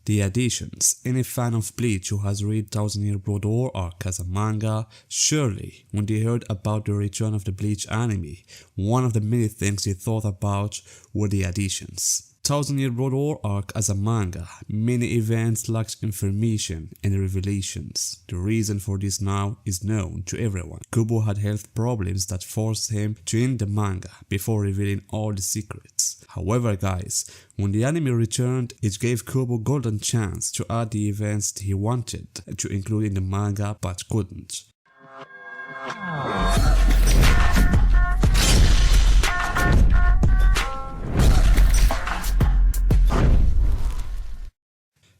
The additions. Any fan of Bleach who has read Thousand Year Blood War arc as a manga, surely, when they heard about the return of the Bleach anime, one of the many things they thought about were the additions. Thousand Year Blood War arc as a manga, many events lacked information and revelations. The reason for this now is known to everyone. Kubo had health problems that forced him to end the manga before revealing all the secrets. However guys, when the anime returned, it gave Kubo golden chance to add the events he wanted to include in the manga but couldn't.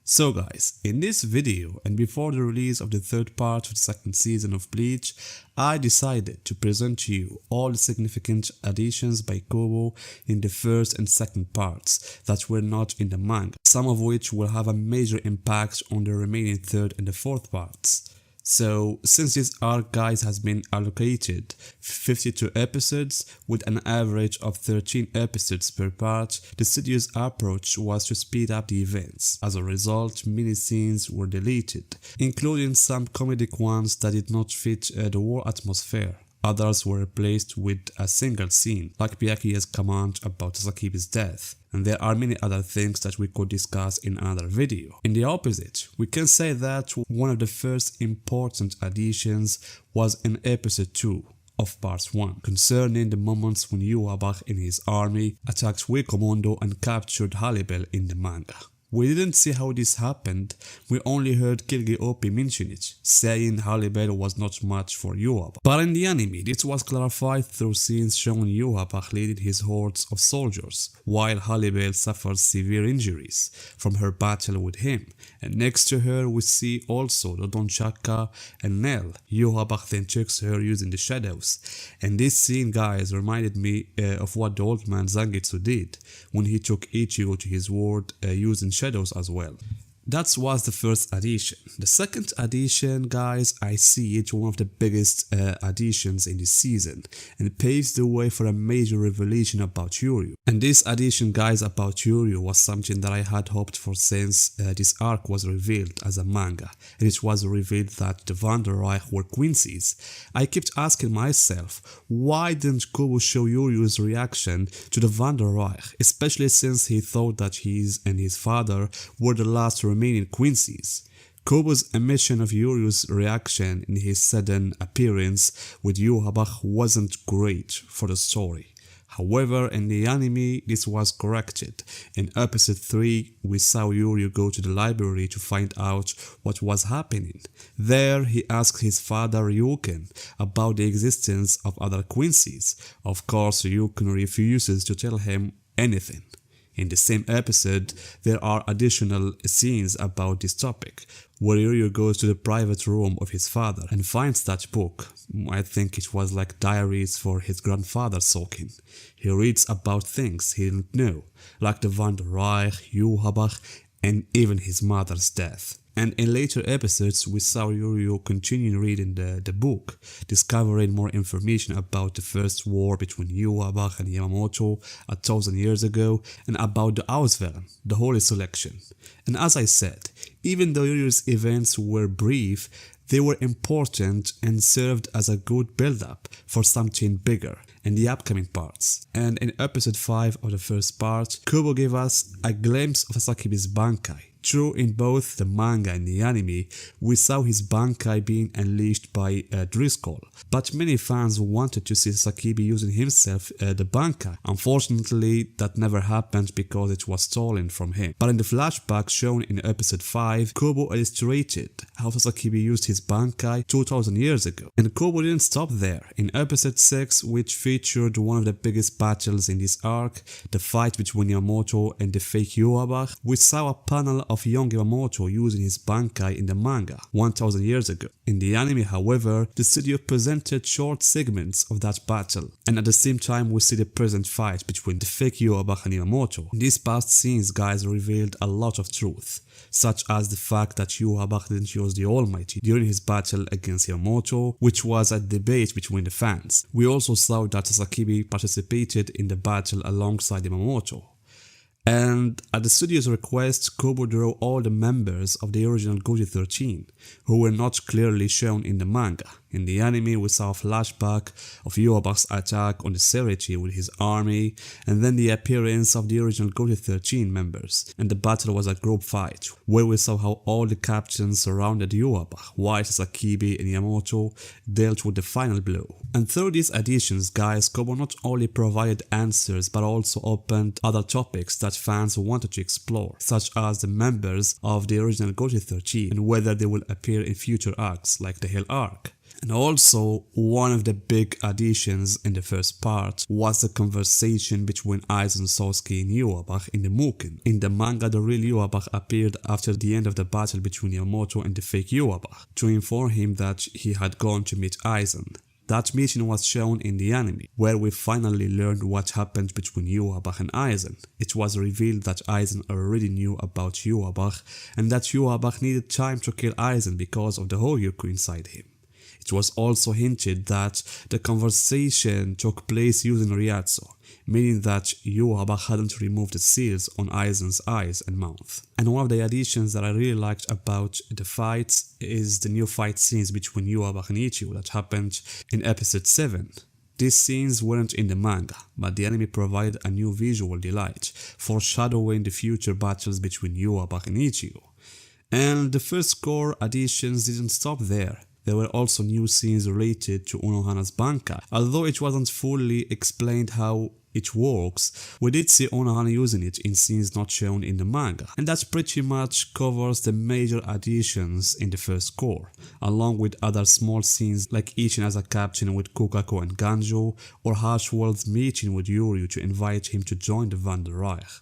So guys, in this video and before the release of the third part of the second season of Bleach, I decided to present to you all the significant additions by Kubo in the first and second parts that were not in the manga, some of which will have a major impact on the remaining third and the fourth parts. So, since this arc guys has been allocated 52 episodes with an average of 13 episodes per part, the studio's approach was to speed up the events. As a result, many scenes were deleted, including some comedic ones that did not fit the war atmosphere. Others were replaced with a single scene, like Byakuya's command about Sakibi's death. And there are many other things that we could discuss in another video. In the opposite, we can say that one of the first important additions was in episode 2 of part 1, concerning the moments when Yhwach and his army attacked Wikomondo and captured Hallibel in the manga. We didn't see how this happened, we only heard Kirgi mention it, saying Hallibel was not much for Yhwach. But in the anime, this was clarified through scenes showing Yhwach leading his hordes of soldiers, while Hallibel suffers severe injuries from her battle with him. And next to her we see also the Donchaka and Nell. Yhwach then checks her using the shadows. And this scene guys reminded me of what the old man Zangetsu did when he took Ichigo to his world using shadows as well. That was the first addition. The second addition, guys, I see it one of the biggest additions in this season, and it paves the way for a major revelation about Yuryu. And this addition, guys, about Yuryu was something that I had hoped for since this arc was revealed as a manga, and it was revealed that the Wanderreich were Quincy's. I kept asking myself, why didn't Kubo show Yuryu's reaction to the Wanderreich, especially since he thought that he and his father were the last remaining Quincy's. Kubo's emission of Yuryu's reaction in his sudden appearance with Yhwach wasn't great for the story. However, in the anime, this was corrected. In episode 3, we saw Yuryu go to the library to find out what was happening. There, he asked his father Ryuken about the existence of other Quincy's. Of course, Ryuken refuses to tell him anything. In the same episode, there are additional scenes about this topic, where Yuryu goes to the private room of his father and finds that book. I think it was like diaries for his grandfather Sokin. He reads about things he didn't know, like the Wanderreich, Yhwach, and even his mother's death. And in later episodes, we saw Yuryu continue reading the book, discovering more information about the first war between Yhwach and Yamamoto 1,000 years ago, and about the Auswählen, the Holy Selection. And as I said, even though Yuryu's events were brief, they were important and served as a good build-up for something bigger in the upcoming parts. And in episode 5 of the first part, Kubo gave us a glimpse of Sakibi's Bankai. True, in both the manga and the anime, we saw his Bankai being unleashed by Driscoll, but many fans wanted to see Sakibi using himself the Bankai. Unfortunately, that never happened because it was stolen from him. But in the flashback shown in episode 5, Kubo illustrated how Sakibi used his Bankai 2000 years ago. And Kubo didn't stop there. In episode 6, which featured one of the biggest battles in this arc, the fight between Yamamoto and the fake Yhwach, we saw a panel of young Yamamoto using his Bankai in the manga 1000 years ago. In the anime, however, the studio presented short segments of that battle, and at the same time we see the present fight between the fake Yhwach and Yamamoto. These past scenes, guys, revealed a lot of truth, such as the fact that Yhwach didn't use the Almighty during his battle against Yamamoto, which was a debate between the fans. We also saw that Sakibi participated in the battle alongside Yamamoto. And at the studio's request, Kubo drew all the members of the original Goji 13, who were not clearly shown in the manga. In the anime, we saw a flashback of Yhwach's attack on the Serity with his army, and then the appearance of the original Goji 13 members, and the battle was a group fight, where we saw how all the captains surrounded Yhwach, White, Sakibi, and Yamato dealt with the final blow. And through these additions, guys, Kubo not only provided answers but also opened other topics that fans wanted to explore, such as the members of the original Goji 13 and whether they will appear in future arcs like the Hell arc. And also, one of the big additions in the first part was the conversation between Aizen, Sasuke and Yhwach in the Mugen. In the manga, the real Yhwach appeared after the end of the battle between Yamato and the fake Yhwach to inform him that he had gone to meet Aizen. That meeting was shown in the anime, where we finally learned what happened between Yhwach and Aizen. It was revealed that Aizen already knew about Yhwach and that Yhwach needed time to kill Aizen because of the Horyuku inside him. It was also hinted that the conversation took place using Ryatsu, meaning that Yhwach hadn't removed the seals on Aizen's eyes and mouth. And one of the additions that I really liked about the fights is the new fight scenes between Yhwach and Ichigo that happened in episode 7. These scenes weren't in the manga, but the anime provided a new visual delight, foreshadowing the future battles between Yhwach and Ichigo. And the first core additions didn't stop there. There were also new scenes related to Unohana's Bankai. Although it wasn't fully explained how it works, we did see Unohana using it in scenes not shown in the manga. And that pretty much covers the major additions in the first core, along with other small scenes like Ichin as a captain with Kukako and Ganjo, or Harshworld's meeting with Yuryu to invite him to join the Wanderreich.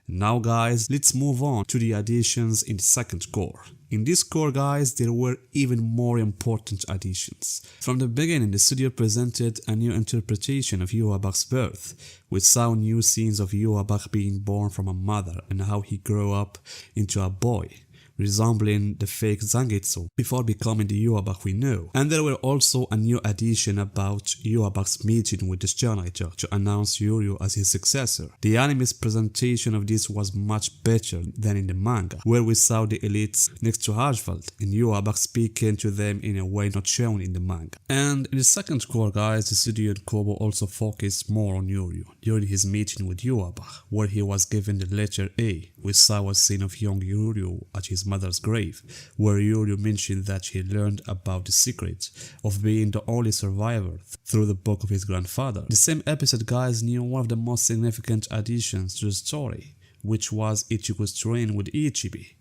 Now guys, let's move on to the additions in the second core. In this core guys, there were even more important additions. From the beginning, the studio presented a new interpretation of Yhwach's birth. We saw new scenes of Yhwach being born from a mother and how he grew up into a boy, resembling the fake Zangetsu before becoming the Yhwach we know. And there were also a new addition about Yhwach's meeting with the Sternritter to announce Yuryu as his successor. The anime's presentation of this was much better than in the manga, where we saw the elites next to Harshwald and Yhwach speaking to them in a way not shown in the manga. And in the second core guys, the studio and Kubo also focused more on Yuryu during his meeting with Yhwach, where he was given the letter A. We saw a scene of young Yuryu at his mother's grave, where Yuryu mentioned that he learned about the secret of being the only survivor through the book of his grandfather. The same episode guys knew one of the most significant additions to the story, which was Ichigo's training with Ichibi.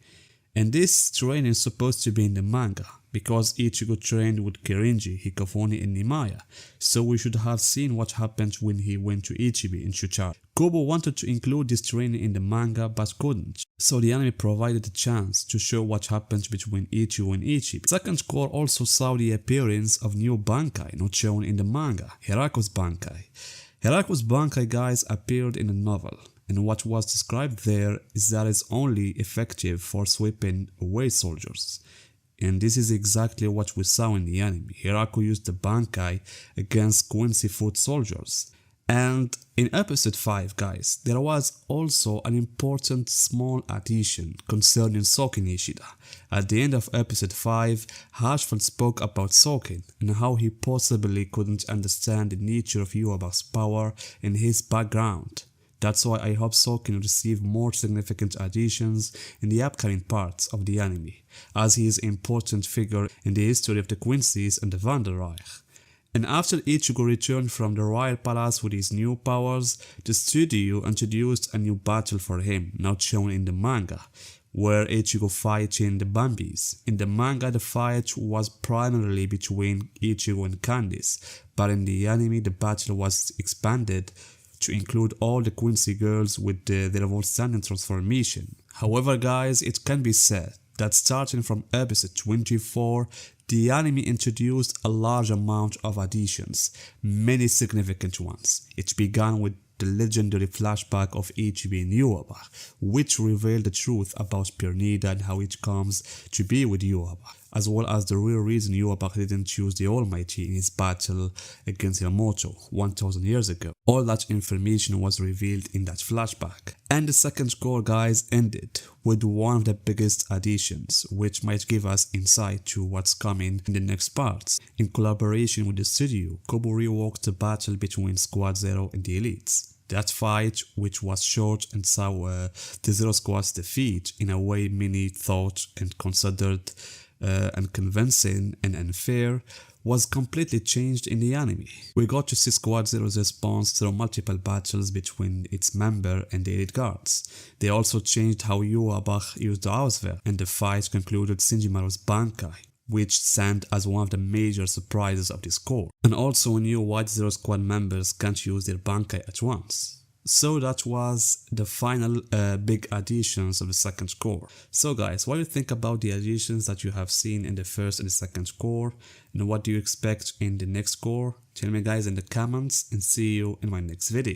And this training is supposed to be in the manga, because Ichigo trained with Kirinji, Hikafune and Nimaya, so we should have seen what happened when he went to Ichibi in Chuchari. Kubo wanted to include this training in the manga but couldn't, so the anime provided a chance to show what happened between Ichigo and Ichibi. Second core also saw the appearance of new Bankai not shown in the manga, Hiraku's Bankai. Hiraku's Bankai guys appeared in a novel, and what was described there is that it's only effective for sweeping away soldiers. And this is exactly what we saw in the anime. Hiraku used the Bankai against Quincy foot soldiers. And in episode 5 guys, there was also an important small addition concerning Soken Ishida. At the end of episode 5, Harshwald spoke about Soken and how he possibly couldn't understand the nature of Yhwach's power and his background. That's why I hope Soken receive more significant additions in the upcoming parts of the anime, as he is an important figure in the history of the Quincy's and the Wanderreich. And after Ichigo returned from the Royal Palace with his new powers, the studio introduced a new battle for him, not shown in the manga, where Ichigo fighting the Bambis. In the manga, the fight was primarily between Ichigo and Candice, but in the anime, the battle was expanded to include all the Quincy girls with their outstanding transformation. However guys, it can be said that starting from episode 24, the anime introduced a large amount of additions, many significant ones. It began with the legendary flashback of Ichibi and Yhwach, which revealed the truth about Pernida and how it comes to be with Yhwach. as well as the real reason Yuabak didn't choose the Almighty in his battle against Yamamoto 1000 years ago. All that information was revealed in that flashback. And the second core, guys, ended with one of the biggest additions, which might give us insight to what's coming in the next parts. In collaboration with the studio, Kubo reworked the battle between Squad Zero and the Elites. That fight, which was short and saw the Zero Squad's defeat in a way many thought and considered unconvincing and unfair, was completely changed in the anime. We got to see Squad Zero's response through multiple battles between its member and the elite guards. They also changed how Yuabak used the Auswehr, and the fight concluded Shinjimaru's Bankai, which stand as one of the major surprises of this core. And also we knew why Zero Squad members can't use their Bankai at once. So that was the final big additions of the second core. So guys, what do you think about the additions that you have seen in the first and the second core? And what do you expect in the next core? Tell me guys in the comments, and see you in my next video.